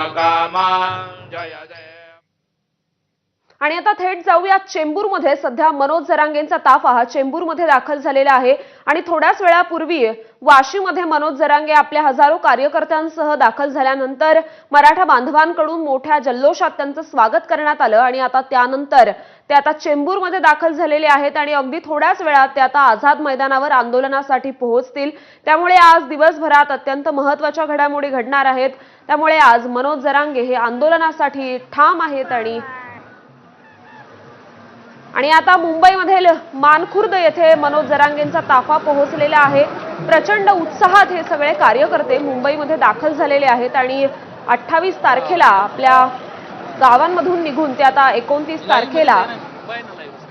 जय जय। आणि आता थेट जाऊया चेंबूरमध्ये। सध्या मनोज जरांगेंचा ताफा हा चेंबूरमध्ये दाखल झालेला आहे आणि थोड्याच वेळापूर्वी वाशीमध्ये मनोज जरांगे आपल्या हजारो कार्यकर्त्यांसह दाखल झाल्यानंतर मराठा बांधवांकडून मोठ्या जल्लोषात त्यांचं स्वागत करण्यात आलं आणि आता त्यानंतर ते आता चेंबूरमध्ये दाखल झालेले आहेत आणि अगदी थोड्याच वेळात ते आता आझाद मैदानावर आंदोलनासाठी पोहोचतील। त्यामुळे आज दिवसभरात अत्यंत महत्त्वाच्या घडामोडी घडणार आहेत। त्यामुळे आज मनोज जरांगे हे आंदोलनासाठी ठाम आहेत आणि आता मुंबईमधील मानखुर्द येथे मनोज जरांगेंचा ताफा पोहोचलेला आहे। प्रचंड उत्साहात हे सगळे कार्यकर्ते मुंबईमध्ये दाखल झालेले आहेत आणि 28 तारखेला आपल्या गावांमधून निघून ते आता 29 तारखेला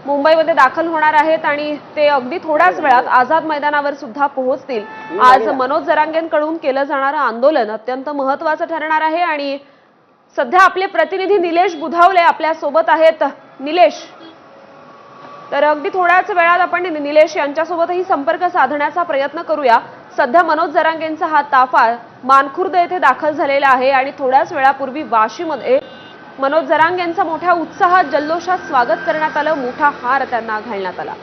मुंबईमध्ये दाखल होणार आहेत आणि ते अगदी थोड्याच वेळात आझाद मैदानावर सुद्धा पोहोचतील। आज मनोज जरांगेंकडून केलं जाणारं आंदोलन अत्यंत महत्त्वाचं ठरणार आहे आणि सध्या आपले प्रतिनिधी निलेश बुधावले आपल्या सोबत आहेत। निलेश, तर अगदी थोड्याच वेळात आपण निलेश यांच्यासोबतही संपर्क साधण्याचा प्रयत्न करूया। सध्या मनोज जरांगेंचा हा ताफा मानखुर्द येथे दाखल झालेला आहे आणि थोड्याच वेळापूर्वी वाशीमध्ये मनोज जरांगेंचा मोठ्या उत्साहात जल्लोषात स्वागत करण्यात आलं। मोठा हार त्यांना घालण्यात आला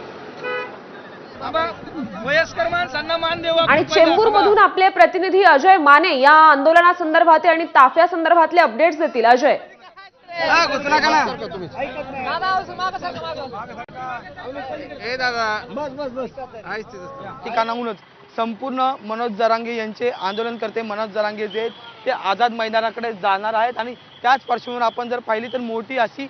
आणि चेंबूरमधून आपले प्रतिनिधी अजय माने या आंदोलनासंदर्भात आणि ताफ्यासंदर्भातले अपडेट्स देतील। अजय, ठिकाणाहूनच संपूर्ण मनोज जरांगे यांचे आंदोलनकर्ते मनोज जरांगे जे ते आझाद मैदानाकडे जाणार आहेत आणि त्याच पार्श्वभूमीवर आपण जर पाहिली तर मोठी अशी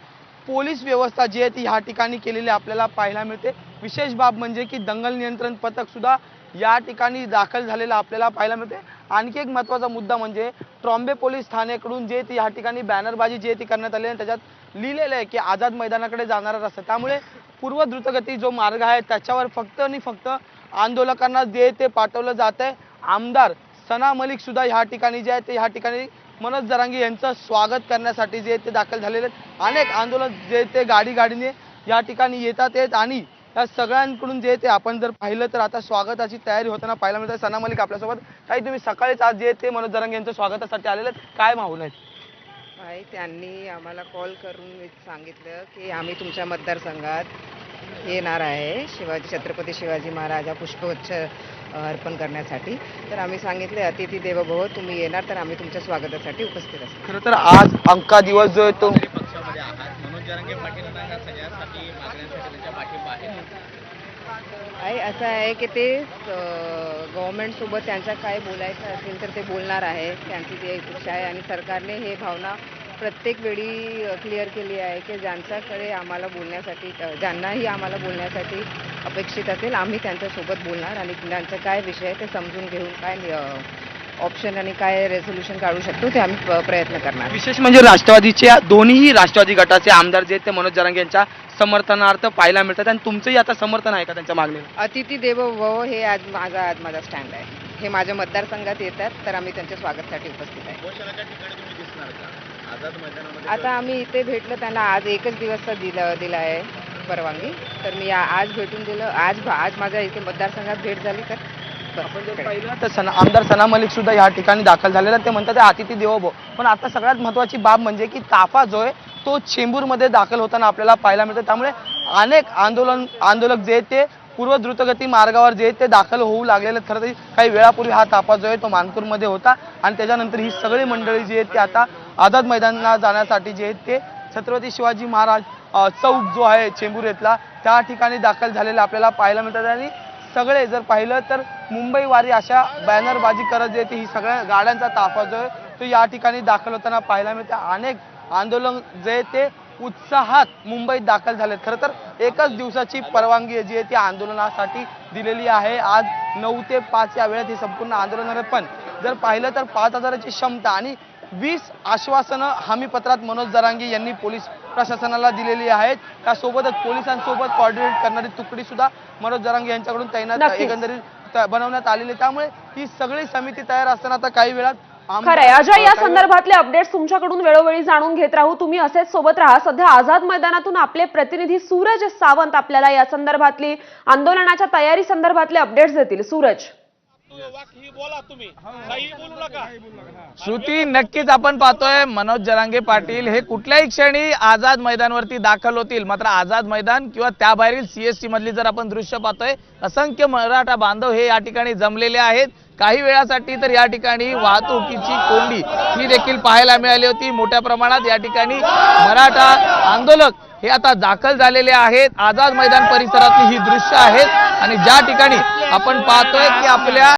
पोलीस व्यवस्था जी आहे ती ह्या ठिकाणी केलेली आपल्याला पाहायला मिळते। विशेष बाब म्हणजे की दंगल नियंत्रण पथक सुद्धा या ठिकाणी दाखल झालेलं आपल्याला पाहायला मिळते। आणखी एक महत्त्वाचा मुद्दा म्हणजे ट्रॉम्बे पोलीस ठाण्याकडून जे ती ह्या ठिकाणी बॅनरबाजी जी ती करण्यात आली आणि त्याच्यात लिहिलेलं आहे की आझाद मैदानाकडे जाणारा रस्ता, त्यामुळे पूर्व द्रुतगती जो मार्ग आहे त्याच्यावर फक्त आणि फक्त आंदोलकांना जे ते पाठवलं जात आहे। आमदार सना मलिक सुद्धा ह्या ठिकाणी जे आहे ते ह्या ठिकाणी मनोज जरांगे यांचं स्वागत करण्यासाठी जे ते दाखल झालेले आहेत। अनेक आंदोलक जे ते गाडीने या ठिकाणी येतात आहेत आणि या सगळ्यांकडून जे ते आपण जर पाहिलं तर आता स्वागताची तयारी होताना पाहायला मिळते। सना मलिक आपल्यासोबत, काही तुम्ही सकाळीच आज जे ते मनोज जरांगे यांच्या स्वागतासाठी आलेले आहेत, काय माहोल आहेत? भाई, त्यांनी आम्हाला कॉल करून सांगितलं की आम्ही तुमच्या मतदारसंघात येणार आहे छत्रपती शिवाजी महाराज पुष्पगुच्छ अर्पण करण्यासाठी। तर आम्ही सांगितले अतिथी देवो भव, तुम्ही येणार तर आम्ही तुमच्या स्वागतासाठी उपस्थित असतो। खरं तर आज अंका दिवस जो आहे तो पक्षामध्ये आहात, मनोज जरांगे पाटील सगळ्यासाठी मागण्यांसाठी त्यांच्या पाठिंबा आहे। असं आहे की ते गव्हर्नमेंट सोबत त्यांच्या काय बोलायचं असेल तर ते बोलणार आहे, त्यांची ती इच्छा आहे आणि सरकारने हे भावना प्रत्येक वेळी क्लिअर केली आहे की ज्यांच्याकडे आम्हाला बोलण्यासाठी ज्यांनाही आम्हाला बोलण्यासाठी अपेक्षित असेल आम्ही त्यांच्यासोबत बोलणार आणि त्यांचा काय विषय आहे ते समजून घेऊन काय ऑप्शन आणि काय रेझोल्युशन काढू शकतो ते आम्ही प्रयत्न करणार। विशेष म्हणजे राष्ट्रवादीच्या दोन्ही राष्ट्रवादी गटाचे आमदार जे ते मनोज जरांगे यांच्या समर्थनार्थ पाहायला मिळतात आणि तुमचंही आता समर्थन आहे का त्यांच्या मागणीला? अतिथी देवो भव हे आज माझा स्टँड आहे। हे माझ्या मतदारसंघात येतात तर आम्ही त्यांच्या स्वागतासाठी उपस्थित आहे। आता आम्ही इथे भेटलो त्यांना, आज एकच दिवस दिला आहे परवानगी, तर मी आज भेटून दिलं। आज माझ्या इथे मतदारसंघात भेट झाली तर आपण जर पाहिलं तर आमदार सना मलिक सुद्धा या ठिकाणी दाखल झालेला, ते म्हणतात अतिथी देवो भव। पण आता सगळ्यात महत्त्वाची बाब म्हणजे की ताफा जो आहे तो चेंबूरमध्ये दाखल होताना आपल्याला पाहायला मिळतं। त्यामुळे अनेक आंदोलक जे ते पूर्व द्रुतगती मार्गावर जे ते दाखल होऊ लागलेले। खरं तर काही वेळापूर्वी हा ताफा जो आहे तो मानपूरमध्ये होता आणि त्याच्यानंतर ही सगळी मंडळी जी आहेत ती आता आझाद मैदानाला जाण्यासाठी जे आहेत ते छत्रपती शिवाजी महाराज चौक जो आहे चेंबूर येथला त्या ठिकाणी दाखल झालेला आपल्याला पाहायला मिळतात। आणि सगळे जर पाहिलं तर मुंबई वारी अशा बॅनरबाजी करत जे ही सगळ्या गाड्यांचा ताफा जो आहे तो या ठिकाणी दाखल होताना पाहायला मिळते। अनेक आंदोलन जे ते उत्साहात मुंबईत दाखल झालेत। खरं तर एकच दिवसाची परवानगी जी आहे ती आंदोलनासाठी दिलेली आहे। आज 9 ते 5 या वेळेत हे संपूर्ण आंदोलन आहे। पण जर पाहिलं तर 5000ची क्षमता आणि 20 आश्वासनं हमीपत्रात मनोज जरांगे यांनी पोलीस प्रशासनाला दिलेली आहेत। त्यासोबतच पोलिसांसोबत कोऑर्डिनेट करणारी तुकडी सुद्धा मनोज जरांगे यांच्याकडून तैनात एकंदरीत बनवण्यात आलेली। त्यामुळे ही सगळी समिती तयार असताना आता काही वेळात खरंय अजय, या संदर्भातले अपडेट्स तुमच्याकडून वेळोवेळी जाणून घेत राहू। तुम्ही असेच सोबत राहा। सध्या आझाद मैदानातून आपले प्रतिनिधी सूरज सावंत आपल्याला या संदर्भातली आंदोलनाच्या तयारी संदर्भातले अपडेट्स देतील। सूरज, वाक्य ही बोला तुम्ही, काही बोलू नका. श्रुती, नक्कीच आपण पाहतोय मनोज जरांगे पाटील हे कुठल्याही क्षणी आझाद मैदानवरती दाखल होतील. मात्र आझाद मैदान किंवा त्याबाहेरील सीएसटी मधली जर आपण दृश्य पाहतोय, असंख्य मराठा बांधव हे या ठिकाणी जमलेले आहेत. काही वेळासाठी तर या ठिकाणी वाहतुकीची कोंडी ही देखील पाहायला मिळाली होती. मोठ्या प्रमाणात या ठिकाणी मराठा आंदोलक हे आता दाखल झालेले आहेत. आझाद मैदान परिसरातली ही दृश्य आहेत आणि ज्या ठिकाणी आपण पाहतोय की आपल्या